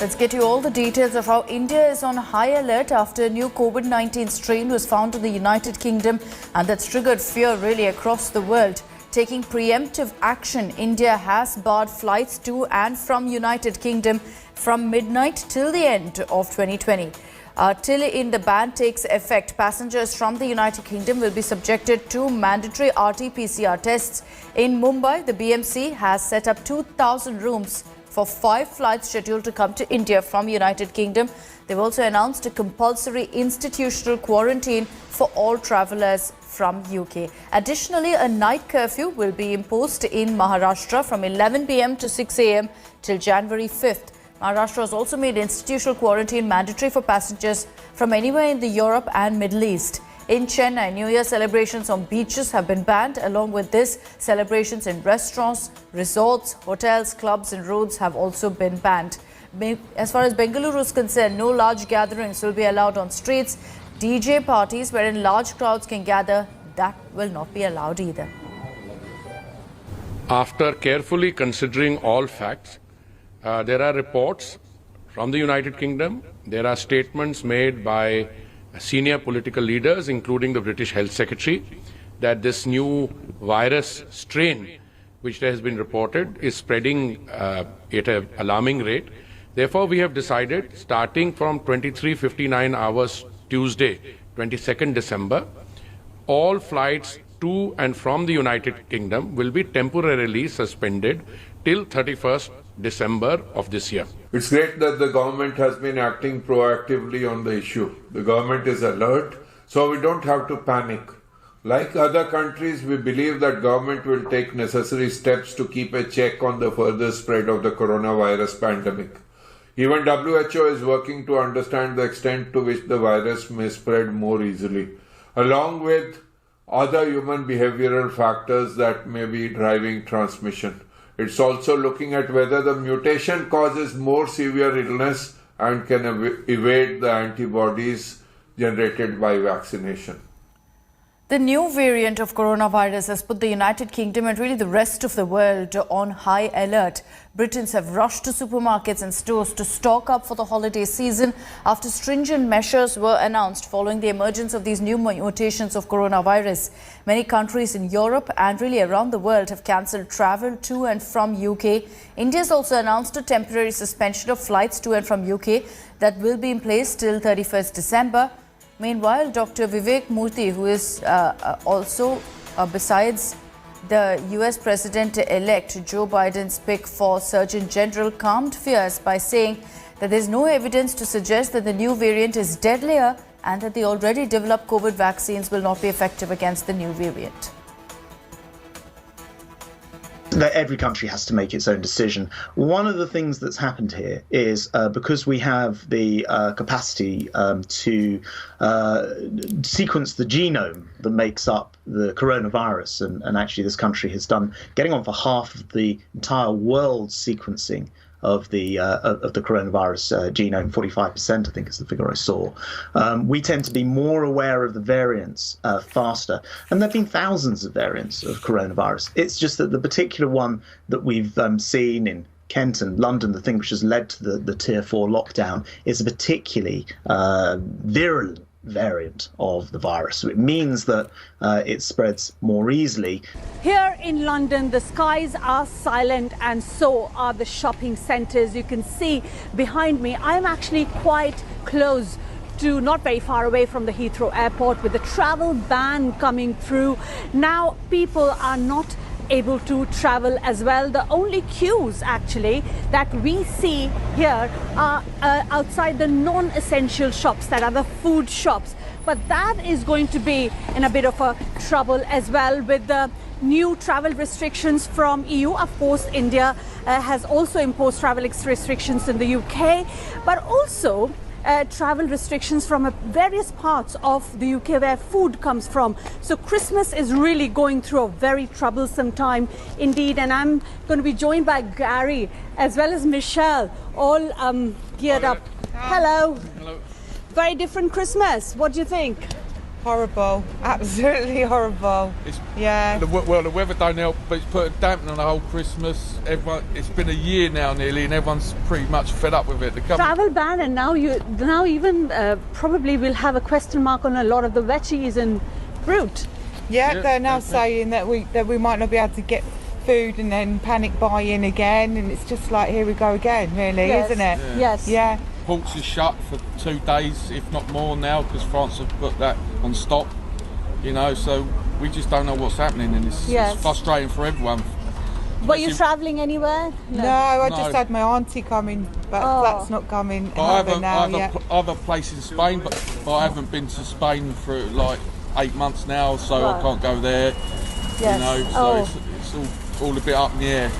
Let's get you all the details of how India is on high alert after a new COVID-19 strain was found in the United Kingdom, and that's triggered fear really across the world. Taking preemptive action, India has barred flights to and from United Kingdom from midnight till the end of 2020. Till the ban takes effect, passengers from the United Kingdom will be subjected to mandatory RT-PCR tests. In Mumbai, the BMC has set up 2,000 rooms for 5 flights scheduled to come to India from United Kingdom. They've also announced a compulsory institutional quarantine for all travellers from UK. Additionally, a night curfew will be imposed in Maharashtra from 11 p.m. to 6 a.m. till January 5th. Maharashtra has also made institutional quarantine mandatory for passengers from anywhere in the Europe and Middle East. In Chennai, New Year celebrations on beaches have been banned. Along with this, celebrations in restaurants, resorts, hotels, clubs and roads have also been banned. As far as Bengaluru is concerned, no large gatherings will be allowed on streets. DJ parties wherein large crowds can gather, that will not be allowed either. After carefully considering all facts, there are reports from the United Kingdom. There are statements made by senior political leaders, including the British Health Secretary, that this new virus strain, which has been reported, is spreading at an alarming rate. Therefore, we have decided, starting from 23:59 hours Tuesday, 22nd December, all flights to and from the United Kingdom will be temporarily suspended till 31st December of this year. It's great that the government has been acting proactively on the issue. The government is alert, so we don't have to panic. Like other countries, we believe that government will take necessary steps to keep a check on the further spread of the coronavirus pandemic. Even WHO is working to understand the extent to which the virus may spread more easily, along with other human behavioral factors that may be driving transmission. It's also looking at whether the mutation causes more severe illness and can evade the antibodies generated by vaccination. The new variant of coronavirus has put the United Kingdom and really the rest of the world on high alert. Britons have rushed to supermarkets and stores to stock up for the holiday season after stringent measures were announced following the emergence of these new mutations of coronavirus. Many countries in Europe and really around the world have cancelled travel to and from UK. India has also announced a temporary suspension of flights to and from UK that will be in place till 31st December. Meanwhile, Dr. Vivek Murthy, who is also, besides the US President-elect Joe Biden's pick for Surgeon General, calmed fears by saying that there is no evidence to suggest that the new variant is deadlier and that the already developed COVID vaccines will not be effective against the new variant. That every country has to make its own decision. One of the things that's happened here is because we have the capacity to sequence the genome that makes up the coronavirus, and actually this country has done getting on for half of the entire world's sequencing of the coronavirus genome, 45%, I think is the figure I saw. We tend to be more aware of the variants faster, and there have been thousands of variants of coronavirus. It's just that the particular one that we've seen in Kent and London, the thing which has led to the Tier 4 lockdown, is a particularly virulent variant of the virus. So it means that it spreads more easily. Here in London, the skies are silent and so are the shopping centres. You can see behind me, I'm actually quite close to, not very far away from the Heathrow Airport, with the travel ban coming through. Now people are not able to travel as well. The only queues actually that we see here are outside the non-essential shops, that are the food shops. But that is going to be in a bit of a trouble as well with the new travel restrictions from EU. Of course, India has also imposed travel restrictions in the UK, but also travel restrictions from various parts of the UK where food comes from. So Christmas is really going through a very troublesome time indeed, and I'm going to be joined by Gary as well as Michelle, all geared up. Hello. Hello. Very different Christmas. What do you think? Horrible, absolutely horrible. The weather don't help, but it's put a dampener on the whole Christmas. It's been a year now nearly, and everyone's pretty much fed up with it. Travel ban, and now even probably will have a question mark on a lot of the veggies and fruit. Yeah, they're now saying that we might not be able to get food, and then panic buying again, and it's just like, here we go again, really, isn't it? Yes. Yeah. Ports is shut for 2 days, if not more now, because France have put that on stop. So we just don't know what's happening, and it's frustrating for everyone. Were you travelling anywhere? No, I just had my auntie coming, but that's not coming now yet. I have a place in Spain, but I haven't been to Spain for like 8 months now, so I can't go there. Yes. So it's all a bit up in the air.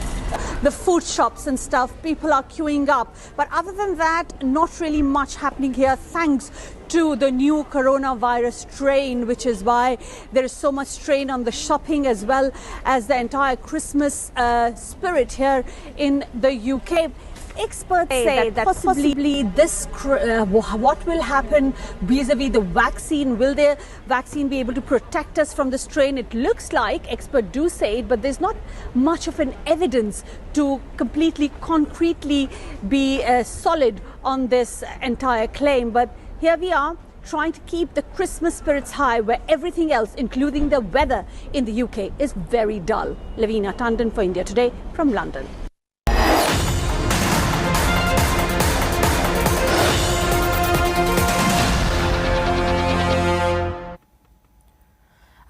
The food shops and stuff, people are queuing up. But other than that, not really much happening here, thanks to the new coronavirus strain, which is why there is so much strain on the shopping as well as the entire Christmas spirit here in the UK. Experts say that possibly this, what will happen vis-a-vis the vaccine? Will the vaccine be able to protect us from the strain? It looks like, experts do say it, but there's not much of an evidence to completely, concretely be solid on this entire claim. But here we are, trying to keep the Christmas spirits high, where everything else, including the weather in the UK, is very dull. Lavina Tandon for India Today from London.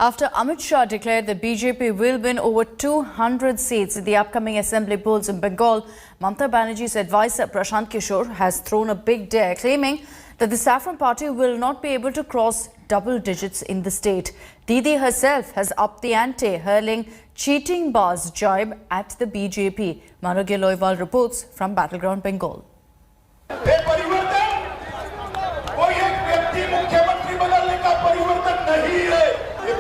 After Amit Shah declared that BJP will win over 200 seats in the upcoming assembly polls in Bengal, Mamata Banerjee's advisor Prashant Kishore has thrown a big dare, claiming that the Saffron Party will not be able to cross double digits in the state. Didi herself has upped the ante, hurling cheating bars jibe at the BJP. Manogya Loiwal reports from Battleground Bengal.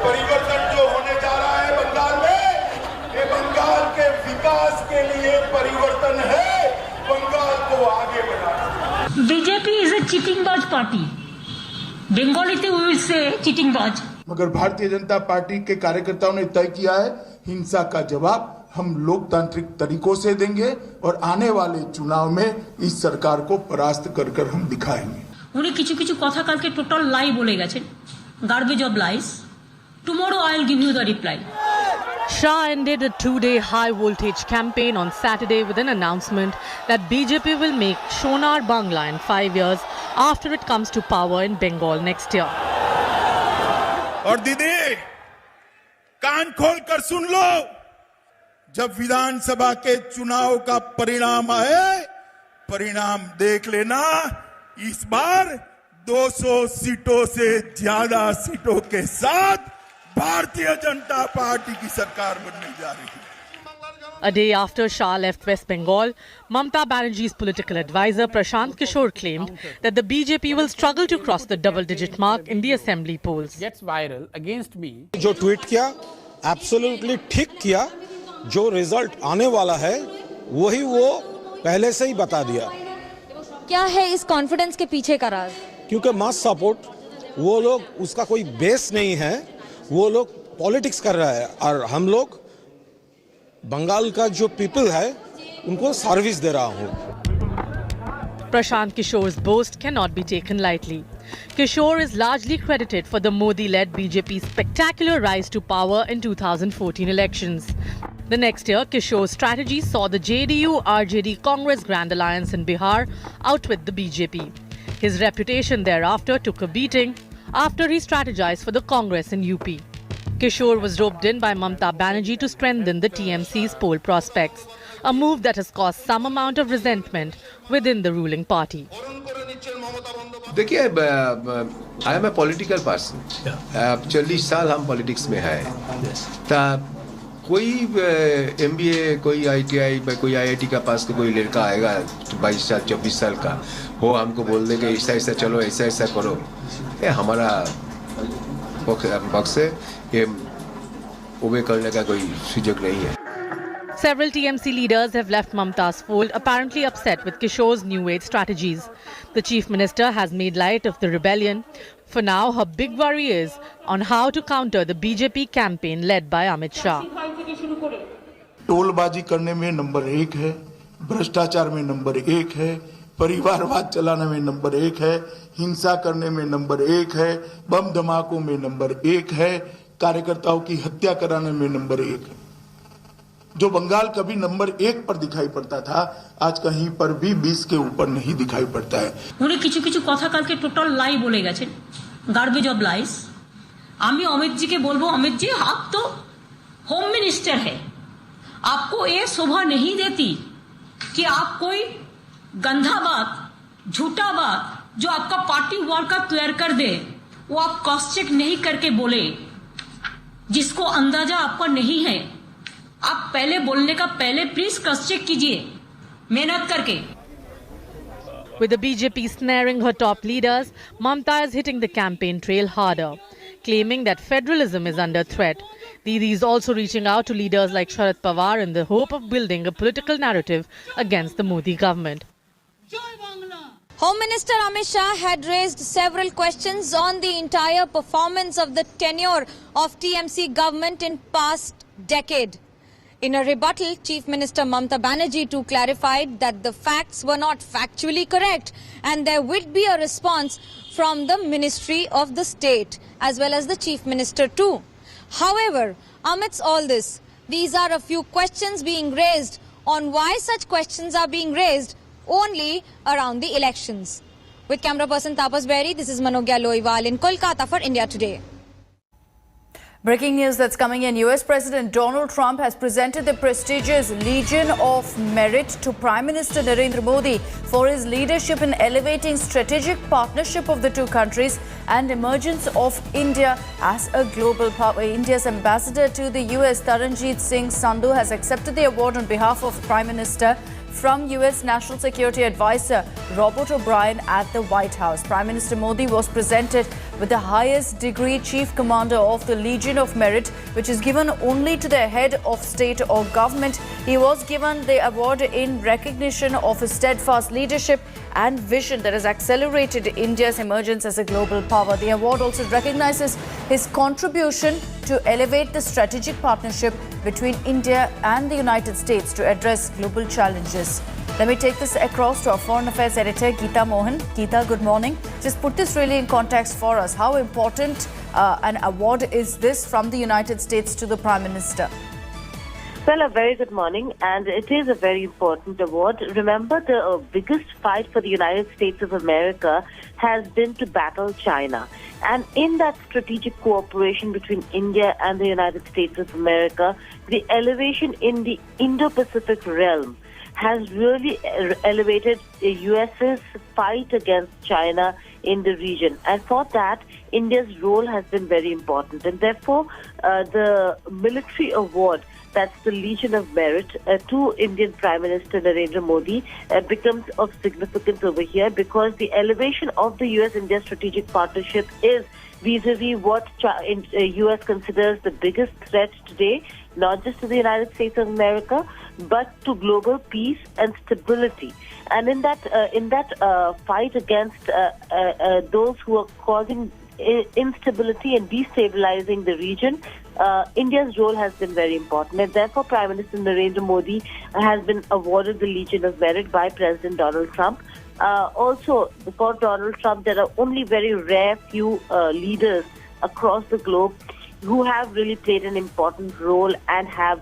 परिवर्तन जो होने जा रहा है बंगाल में, ये बंगाल के विकास के लिए परिवर्तन है, बंगाल को आगे बढ़ाना। बीजेपी is a cheating बाज पार्टी, बंगाली ते we will say cheating बाज। मगर भारतीय जनता पार्टी के कार्यकर्ताओं ने तय किया है, हिंसा का जवाब हम लोकतांत्रिक तरीकों से देंगे और आने वाले चुनाव में इस सरकार को परास्त कर हम दिखाएंगे। उन्हें किछु कथा काल के टोटल लाई बोले गए, garbage of lies. Tomorrow I'll give you the reply. Shah ended a 2-day high-voltage campaign on Saturday with an announcement that BJP will make Sonar Bangla in 5 years after it comes to power in Bengal next year. और दीदी, कान खोल कर सुन लो, जब विधानसभा के चुनाव का परिणाम आए, परिणाम देख लेना, इस बार 200 सीटों से ज्यादा सीटों के साथ भारतीय जनता पार्टी की सरकार बनने जा रही है। A day after Shah left West Bengal, Mamata Banerjee's political advisor Prashant Kishore claimed that the BJP will struggle to cross the double-digit mark in the assembly polls. Gets viral against me. जो tweet किया, absolutely ठीक किया, जो result आने वाला है, वही वो पहले से ही बता दिया। क्या है इस कॉन्फिडेंस के पीछे का राज? क्योंकि मास सपोर्ट, वो लोग उसका कोई बेस नहीं है, वो लोग पॉलिटिक्स कर रहा है और हम लोग बंगाल का जो पीपल है उनको सर्विस दे रहा हूँ। Prashant Kishore's boast cannot be taken lightly. Kishore is largely credited for the Modi-led BJP's spectacular rise to power in 2014 elections. The next year, Kishore's strategy saw the JDU-RJD Congress Grand Alliance in Bihar outwit the BJP. His reputation thereafter took a beating after he strategized for the Congress in UP. Kishore was roped in by Mamata Banerjee to strengthen the TMC's poll prospects, a move that has caused some amount of resentment within the ruling party. देखिए, I am a political person. 40 साल हम politics में है। कोई MBA, कोई ITI, कोई IIT का पास तो कोई लड़का आएगा 22 साल 24 साल का, वो हमको बोल देंगे ऐसा ऐसा चलो, ऐसा ऐसा करो। ये हमारा बक्स है, ये ओबे करने का कोई सुजग नहीं है। Several TMC leaders have left Mamata's fold, apparently upset with Kishore's new age strategies. The Chief Minister has made light of the rebellion, For now, her big worry is on how to counter the BJP campaign led by Amit Shah. टोलबाजी करने में number 1 है, भ्रष्टाचार में number 1 है, परिवारवाद चलाने में number 1 है, हिंसा करने में नंबर 1 है, बम धमाकों में नंबर 1 है, कार्यकर्ताओं की हत्या कराने में नंबर 1 है। जो बंगाल कभी नंबर 1 पर दिखाई पड़ता था, आज कहीं पर भी 20 के ऊपर नहीं दिखाई पड़ता है। উনি কিছু কিছু কথা কালকে টোটাল লাই বলে গেছেন, গার্বেজ অফ লাইস। আমি অমিত जी के बोलबो, अमित जी आप तो होम मिनिस्टर है, आपको ये शोभा नहीं देती कि आप कोई गंदा बात, झूठा बात जो आपका पार्टी वॉर का तैयार कर दे, वो आप क्रॉस चेक नहीं करके बोले, जिसको अंदाजा आपका नहीं है। आप पहले बोलने का पहले प्लीज क्रॉस चेक कीजिए, मेहनत करके। With the BJP snaring her top leaders, Mamata is hitting the campaign trail harder, claiming that federalism is under threat. Didi is also reaching out to leaders like Sharad Pawar in the hope of building a political narrative against the Modi government. Home Minister Amit Shah had raised several questions on the entire performance of the tenure of TMC government in past decade. In a rebuttal, Chief Minister Mamata Banerjee too clarified that the facts were not factually correct and there would be a response from the Ministry of the State as well as the Chief Minister too. However, amidst all this, these are a few questions being raised on why such questions are being raised only around the elections. With camera person Tapas Berry, this is Manogya Loiwal in Kolkata for India Today. Breaking news that's coming in. US President Donald Trump has presented the prestigious Legion of Merit to Prime Minister Narendra Modi for his leadership in elevating strategic partnership of the two countries and emergence of India as a global power. India's ambassador to the US, Taranjeet Singh Sandhu, has accepted the award on behalf of Prime Minister from US National Security Advisor Robert O'Brien at the White House. Prime Minister Modi was presented with the highest degree Chief Commander of the Legion of Merit, which is given only to the head of state or government. He was given the award in recognition of his steadfast leadership and vision that has accelerated India's emergence as a global power. The award also recognizes his contribution to elevate the strategic partnership between India and the United States to address global challenges. Let me take this across to our Foreign Affairs Editor, Geeta Mohan. Geeta, good morning. Just put this really in context for us. How important an award is this from the United States to the Prime Minister? Well, a very good morning, and it is a very important award. Remember, the biggest fight for the United States of America has been to battle China. And in that strategic cooperation between India and the United States of America, the elevation in the Indo-Pacific realm has really elevated the US's fight against China in the region. And for that, India's role has been very important. And therefore, the military award, that's the Legion of Merit, to Indian Prime Minister Narendra Modi becomes of significance over here, because the elevation of the US-India strategic partnership is vis-a-vis what US considers the biggest threat today, not just to the United States of America, but to global peace and stability. And in that fight against those who are causing instability and destabilizing the region, India's role has been very important, and therefore Prime Minister Narendra Modi has been awarded the Legion of Merit by President Donald Trump. Also, for Donald Trump, there are only very rare few leaders across the globe who have really played an important role and have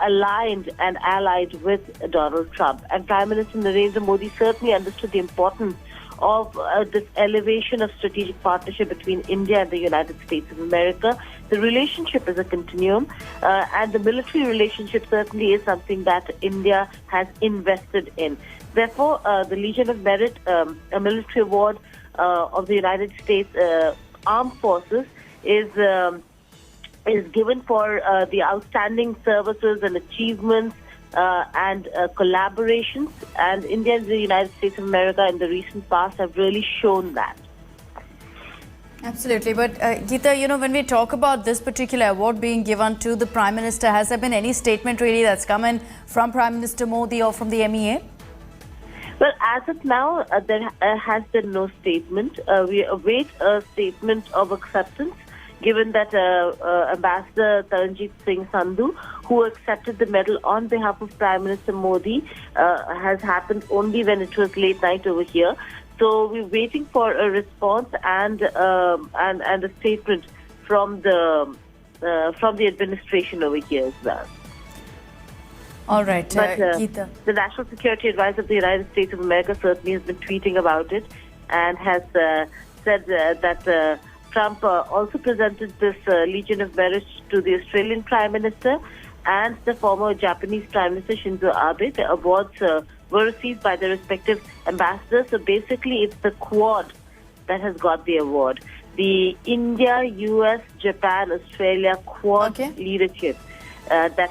aligned and allied with Donald Trump. And Prime Minister Narendra Modi certainly understood the importance of this elevation of strategic partnership between India and the United States of America. The relationship is a continuum, and the military relationship certainly is something that India has invested in. Therefore, the Legion of Merit, a military award of the United States Armed Forces, is given for the outstanding services and achievements and collaborations, and India and the United States of America in the recent past have really shown that. Absolutely. But Geeta, when we talk about this particular award being given to the Prime Minister, has there been any statement really that's come in from Prime Minister Modi or from the MEA? Well, as of now, there has been no statement. We await a statement of acceptance, given that Ambassador Taranjit Singh Sandhu, who accepted the medal on behalf of Prime Minister Modi, has happened only when it was late night over here. So we're waiting for a response and a statement from the administration over here as well. All right, But Geeta. the National Security Advisor of the United States of America certainly has been tweeting about it and has said that Trump also presented this Legion of Merit to the Australian Prime Minister and the former Japanese Prime Minister Shinzo Abe. The awards were received by the respective ambassadors. So basically, it's the Quad that has got the award. The India, US, Japan, Australia Quad leadership that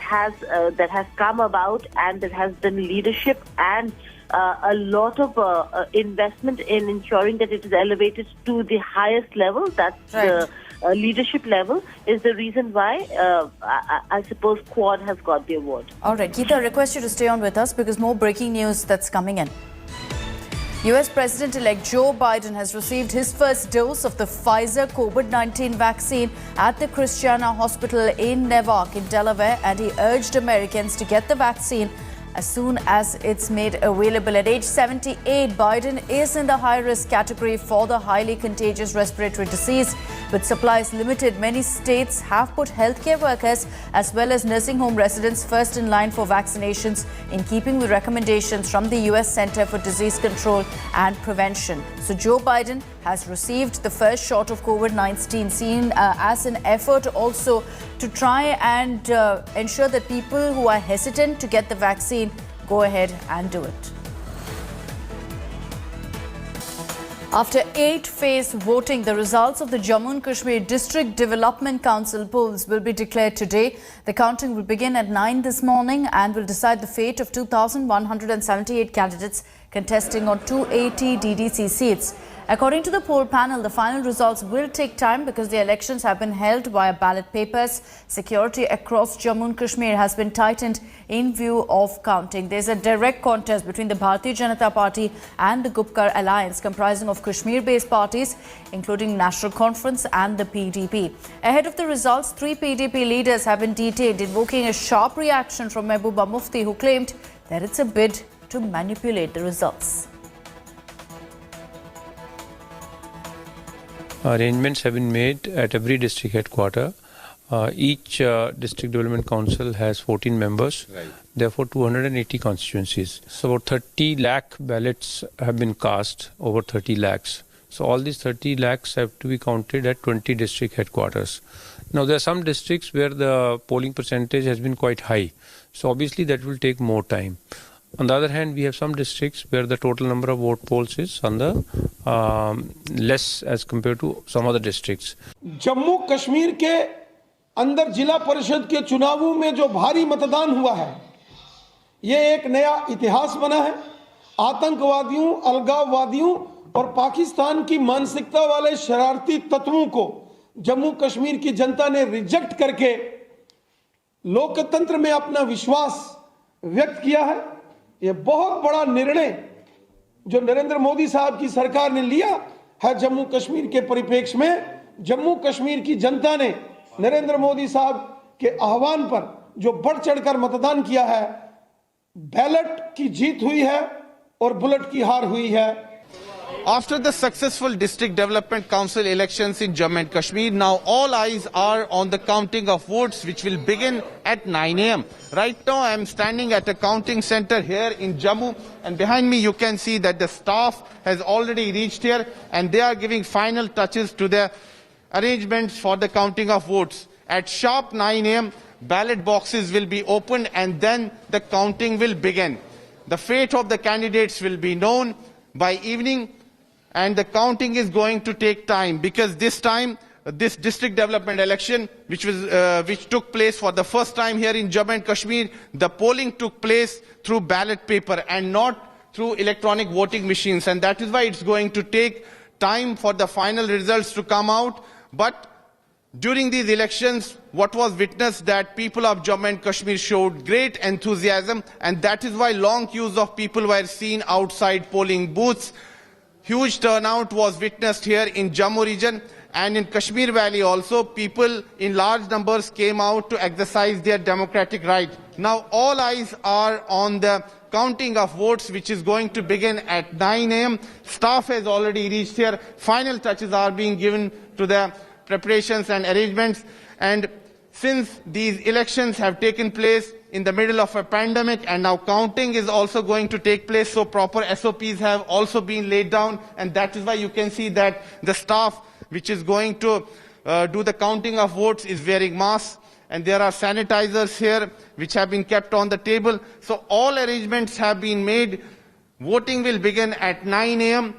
has come about, and there has been leadership and a lot of investment in ensuring that it is elevated to the highest level. That's the leadership level is the reason why I suppose Quad has got the award. All right, Geeta, I request you to stay on with us because more breaking news that's coming in. US President-elect Joe Biden has received his first dose of the Pfizer COVID-19 vaccine at the Christiana Hospital in Newark in Delaware, and he urged Americans to get the vaccine as soon as it's made available. At age 78, Biden is in the high-risk category for the highly contagious respiratory disease. With supplies limited, many states have put healthcare workers as well as nursing home residents first in line for vaccinations, in keeping with recommendations from the US Center for Disease Control and Prevention. So Joe Biden has received the first shot of COVID-19, seen as an effort also to try and ensure that people who are hesitant to get the vaccine go ahead and do it. After 8-phase voting, the results of the Jammu and Kashmir District Development Council polls will be declared today. The counting will begin at 9 this morning and will decide the fate of 2,178 candidates contesting on 280 DDC seats. According to the poll panel, the final results will take time because the elections have been held via ballot papers. Security across Jammu and Kashmir has been tightened in view of counting. There's a direct contest between the Bharatiya Janata Party and the Gupkar Alliance, comprising of Kashmir-based parties, including National Conference and the PDP. Ahead of the results, 3 PDP leaders have been detained, invoking a sharp reaction from Mehbooba Mufti, who claimed that it's a bid to manipulate the results. Arrangements have been made at every district headquarter. Each district development council has 14 members, therefore 280 constituencies. So about 30 lakh ballots have been cast, over 30 lakhs. So all these 30 lakhs have to be counted at 20 district headquarters. Now there are some districts where the polling percentage has been quite high. So obviously that will take more time. On the other hand, we have some districts where the total number of vote polls is on the less as compared to some other districts. Jammu Kashmir के अंदर जिला परिषद के चुनावों में जो भारी मतदान हुआ है, ये एक नया इतिहास बना है। आतंकवादियों, अलगाववादियों और पाकिस्तान की मानसिकता वाले शरारती तत्वों को जम्मू कश्मीर की जनता ने रिजेक्ट करके लोकतंत्र में अपना विश्वास व्यक्त किया है। ये बहुत बड़ा निर्णय जो नरेंद्र मोदी साहब की सरकार ने लिया है जम्मू कश्मीर के परिप्रेक्ष्य में। जम्मू कश्मीर की जनता ने नरेंद्र मोदी साहब के आह्वान पर जो बढ़ चढ़कर मतदान किया है, बैलेट की जीत हुई है और बुलेट की हार हुई है। After the successful District Development Council elections in Jammu and Kashmir, now all eyes are on the counting of votes, which will begin at 9 a.m. Right now I am standing at a counting center here in Jammu, and behind me you can see that the staff has already reached here and they are giving final touches to the arrangements for the counting of votes. At sharp 9 a.m. ballot boxes will be opened and then the counting will begin. The fate of the candidates will be known by evening, and the counting is going to take time because this time, this district development election, which took place for the first time here in Jammu and Kashmir, the polling took place through ballot paper and not through electronic voting machines, and that is why it's going to take time for the final results to come out. But During these elections, what was witnessed that people of Jammu and Kashmir showed great enthusiasm, and that is why long queues of people were seen outside polling booths. Huge turnout was witnessed here in Jammu region, and in Kashmir Valley also, people in large numbers came out to exercise their democratic right. Now all eyes are on the counting of votes, which is going to begin at 9 a.m. Staff has already reached here. Final touches are being given to the preparations and arrangements. And since these elections have taken place in the middle of a pandemic and now counting is also going to take place, so proper SOPs have also been laid down, and that is why you can see that the staff which is going to do the counting of votes is wearing masks, and there are sanitizers here which have been kept on the table. So all arrangements have been made. Voting will begin at 9 a.m.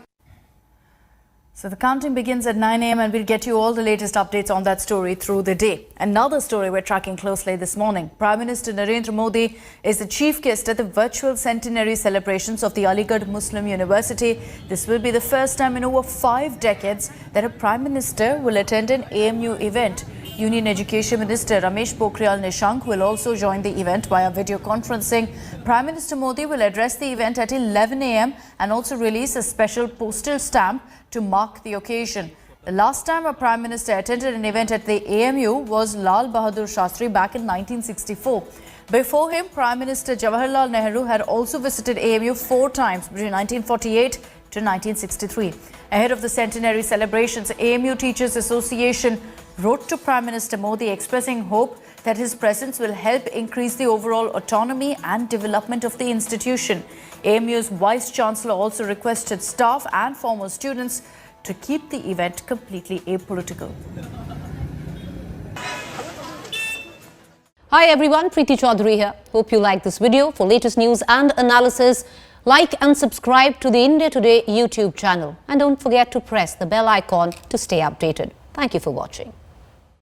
So the counting begins at 9 a.m. and we'll get you all the latest updates on that story through the day. Another story we're tracking closely this morning. Prime Minister Narendra Modi is the chief guest at the virtual centenary celebrations of the Aligarh Muslim University. This will be the first time in over 5 decades that a Prime Minister will attend an AMU event. Union Education Minister Ramesh Pokhriyal Nishank will also join the event via video conferencing. Prime Minister Modi will address the event at 11 a.m. and also release a special postal stamp to mark the occasion. The last time a Prime Minister attended an event at the AMU was Lal Bahadur Shastri back in 1964. Before him, Prime Minister Jawaharlal Nehru had also visited AMU 4 times between 1948 to 1963. Ahead of the centenary celebrations, AMU Teachers Association wrote to Prime Minister Modi expressing hope that his presence will help increase the overall autonomy and development of the institution. AMU's Vice-Chancellor also requested staff and former students to keep the event completely apolitical. Hi everyone, Preeti Chaudhary here. Hope you like this video. For latest news and analysis, like and subscribe to the India Today YouTube channel. And don't forget to press the bell icon to stay updated. Thank you for watching.